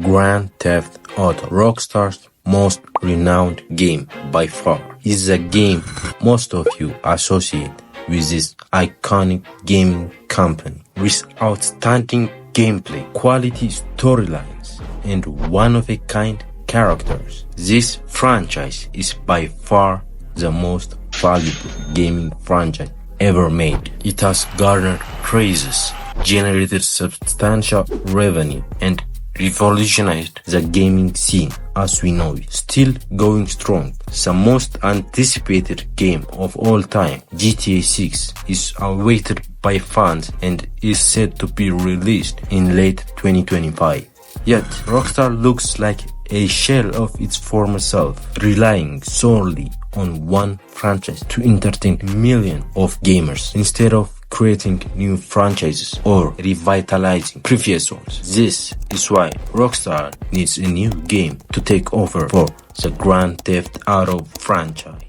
Grand Theft Auto, Rockstar's most renowned game by far, is a game most of you associate with this iconic gaming company, with outstanding gameplay, quality storylines, and one-of-a-kind characters. This franchise is by far the most valuable gaming franchise ever made. It has garnered praises, generated substantial revenue, and revolutionized the gaming scene as we know it. Still going strong, the most anticipated game of all time, GTA 6, is awaited by fans and is set to be released in late 2025. Yet, Rockstar looks like a shell of its former self, relying solely on one franchise to entertain millions of gamers instead of creating new franchises or revitalizing previous ones. This is why Rockstar needs a new game to take over for the Grand Theft Auto franchise.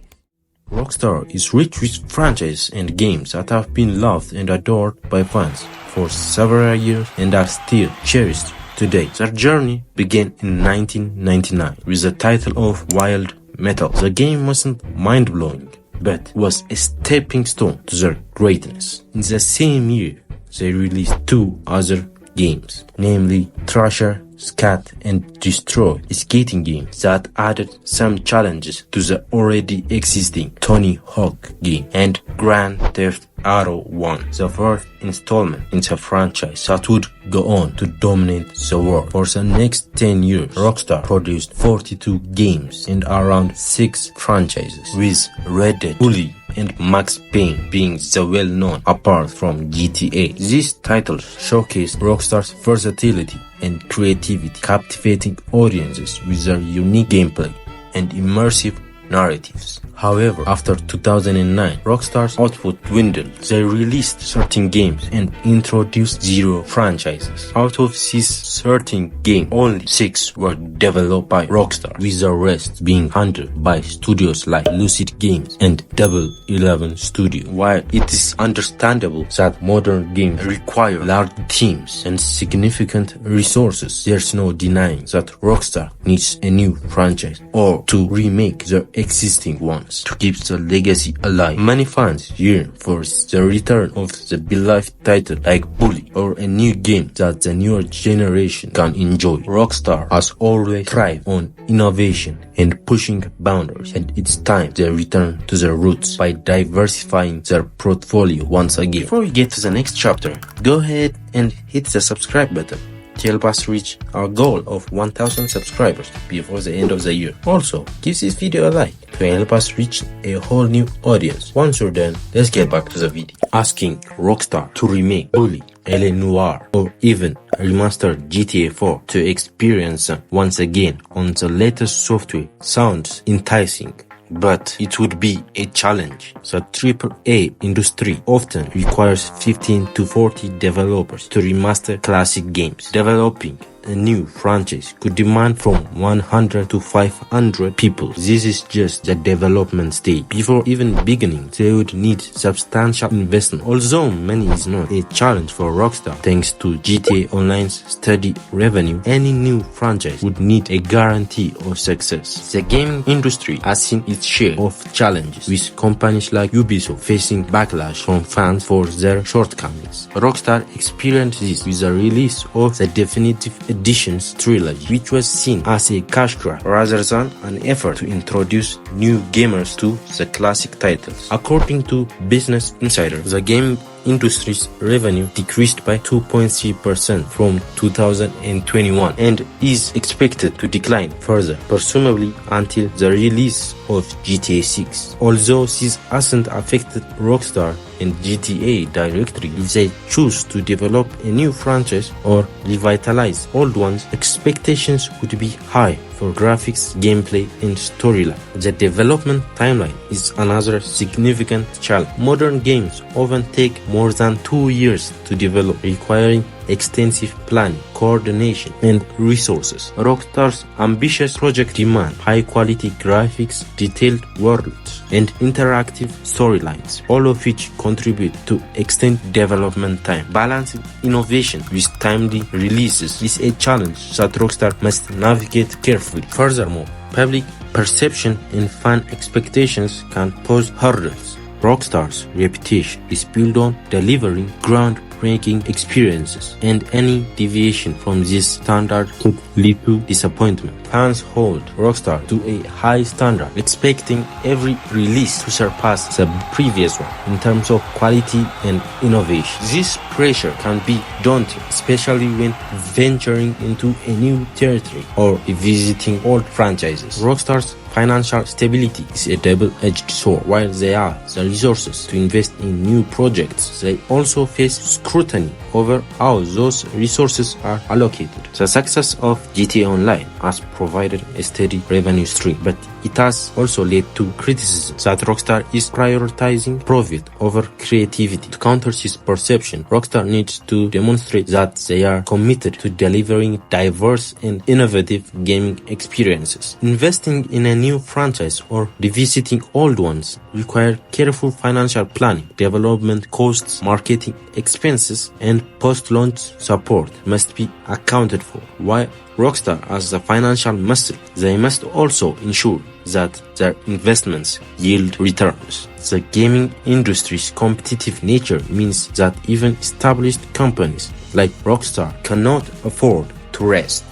Rockstar is rich with franchises and games that have been loved and adored by fans for several years and are still cherished today. Their journey began in 1999 with the title of Wild Metal. The game wasn't mind-blowing, but was a stepping stone to their greatness. In the same year, they released two other games, namely Thrasher, Scat, and Destroy, a skating game that added some challenges to the already existing Tony Hawk game, and Grand Theft Auto 1, the first installment in the franchise that would go on to dominate the world. For the next 10 years, Rockstar produced 42 games and around 6 franchises, with Red Dead, Bully, and Max Payne being the well-known apart from GTA. These titles showcase Rockstar's versatility and creativity, captivating audiences with their unique gameplay and immersive narratives. However, after 2009, Rockstar's output dwindled. They released 13 games and introduced 0 franchises. Out of these 13 games, only 6 were developed by Rockstar, with the rest being handled by studios like Lucid Games and Double 11 Studio. While it is understandable that modern games require large teams and significant resources, there's no denying that Rockstar needs a new franchise or to remake their existing ones to keep the legacy alive. Many fans yearn for the return of the beloved title like Bully, or a new game that the newer generation can enjoy. Rockstar has always thrived on innovation and pushing boundaries, and it's time they return to their roots by diversifying their portfolio once again. Before we get to the next chapter, go ahead and hit the subscribe button to help us reach our goal of 1000 subscribers before the end of the year. Also, give this video a like to help us reach a whole new audience. Once you're done, let's get back to the video. Asking Rockstar to remake Bully, LA Noire, or even remaster GTA 4 to experience them once again on the latest software sounds enticing, but it would be a challenge. The AAA industry often requires 15 to 40 developers to remaster classic games. Developing a new franchise could demand from 100 to 500 people. This is just the development stage. Before even beginning, they would need substantial investment. Although money is not a challenge for Rockstar, thanks to GTA Online's steady revenue, any new franchise would need a guarantee of success. The gaming industry has seen its share of challenges, with companies like Ubisoft facing backlash from fans for their shortcomings. Rockstar experienced this with the release of the definitive Editions trilogy, which was seen as a cash grab rather than an effort to introduce new gamers to the classic titles. According to Business Insider, the game industry's revenue decreased by 2.3% from 2021 and is expected to decline further, presumably until the release of GTA 6. Although this hasn't affected Rockstar and GTA directly, if they choose to develop a new franchise or revitalize old ones, expectations would be high for graphics, gameplay, and storyline. The development timeline is another significant challenge. Modern games often take more than 2 years to develop, requiring extensive planning, coordination, and resources. Rockstar's ambitious project demand high-quality graphics, detailed worlds, and interactive storylines, all of which contribute to extend development time. Balancing innovation with timely releases is a challenge that Rockstar must navigate carefully. Furthermore, public perception and fan expectations can pose hurdles. Rockstar's reputation is built on delivering groundbreaking experiences, and any deviation from this standard could lead to disappointment. Fans hold Rockstar to a high standard, expecting every release to surpass the previous one in terms of quality and innovation. This pressure can be daunting, especially when venturing into a new territory or revisiting old franchises. Rockstar's financial stability is a double-edged sword. While they have the resources to invest in new projects, they also face scrutiny over how those resources are allocated. The success of GTA Online has provided a steady revenue stream, but it has also led to criticism that Rockstar is prioritizing profit over creativity. To counter this perception, Rockstar needs to demonstrate that they are committed to delivering diverse and innovative gaming experiences. Investing in a new franchise or revisiting old ones require careful financial planning. Development costs, marketing expenses, and post-launch support must be accounted for. While Rockstar has the financial muscle, they must also ensure that their investments yield returns. The gaming industry's competitive nature means that even established companies like Rockstar cannot afford to rest.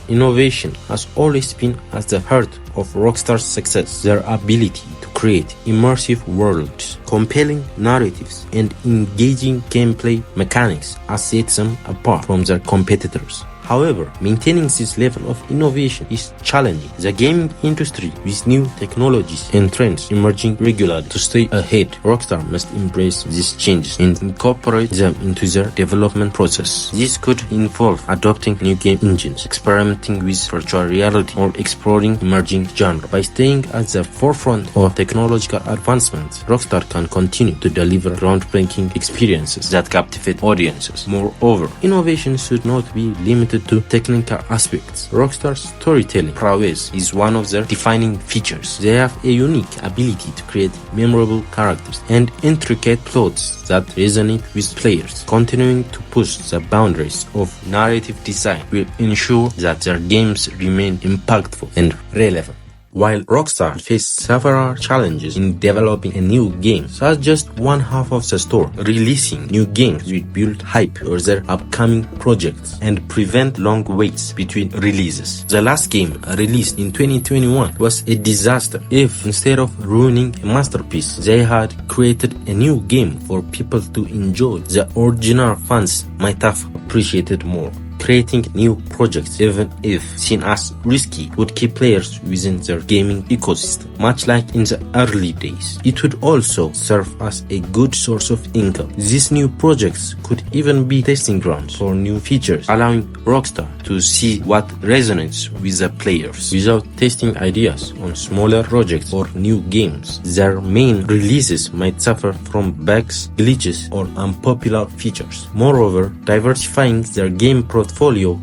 Innovation has always been at the heart of Rockstar's success. Their ability to create immersive worlds, compelling narratives, and engaging gameplay mechanics has set them apart from their competitors. However, maintaining this level of innovation is challenging. The gaming industry, with new technologies and trends emerging regularly, to stay ahead, Rockstar must embrace these changes and incorporate them into their development process. This could involve adopting new game engines, experimenting with virtual reality, or exploring emerging genres. By staying at the forefront of technological advancements, Rockstar can continue to deliver groundbreaking experiences that captivate audiences. Moreover, innovation should not be limited to technical aspects. Rockstar's storytelling prowess is one of their defining features. They have a unique ability to create memorable characters and intricate plots that resonate with players. Continuing to push the boundaries of narrative design will ensure that their games remain impactful and relevant. While Rockstar faced several challenges in developing a new game, that's just one half of the story. Releasing new games will build hype for their upcoming projects and prevent long waits between releases. The last game, released in 2021, was a disaster. If instead of ruining a masterpiece, they had created a new game for people to enjoy, the original fans might have appreciated more. Creating new projects, even if seen as risky, would keep players within their gaming ecosystem, much like in the early days. It would also serve as a good source of income. These new projects could even be testing grounds for new features, allowing Rockstar to see what resonates with the players. Without testing ideas on smaller projects or new games, their main releases might suffer from bugs, glitches, or unpopular features. Moreover, diversifying their game portfolio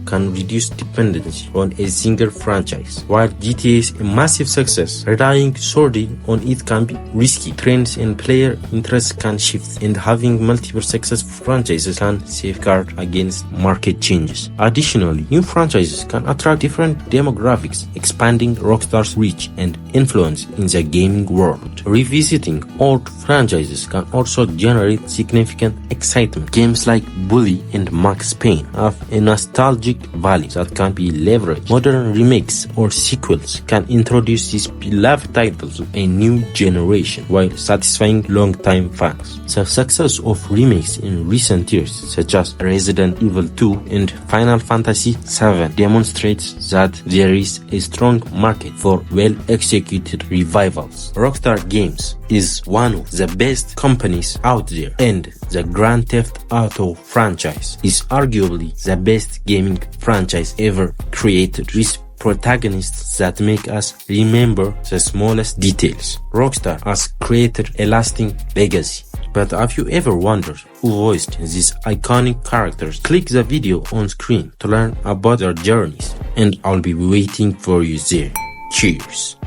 can reduce dependency on a single franchise. While GTA is a massive success, relying solely on it can be risky. Trends and player interests can shift, and having multiple successful franchises can safeguard against market changes. Additionally, new franchises can attract different demographics, expanding Rockstar's reach and influence in the gaming world. Revisiting old franchises can also generate significant excitement. Games like Bully and Max Payne have a nostalgic value that can be leveraged. Modern remakes or sequels can introduce these beloved titles to a new generation while satisfying long-time fans. The success of remakes in recent years, such as Resident Evil 2 and Final Fantasy VII, demonstrates that there is a strong market for well-executed revivals. Rockstar Games is one of the best companies out there, and the Grand Theft Auto franchise is arguably the best gaming franchise ever created, with protagonists that make us remember the smallest details. Rockstar has created a lasting legacy, But if you ever wonder who voiced these iconic characters, click the video on screen to learn about their journeys, and I'll be waiting for you there. Cheers!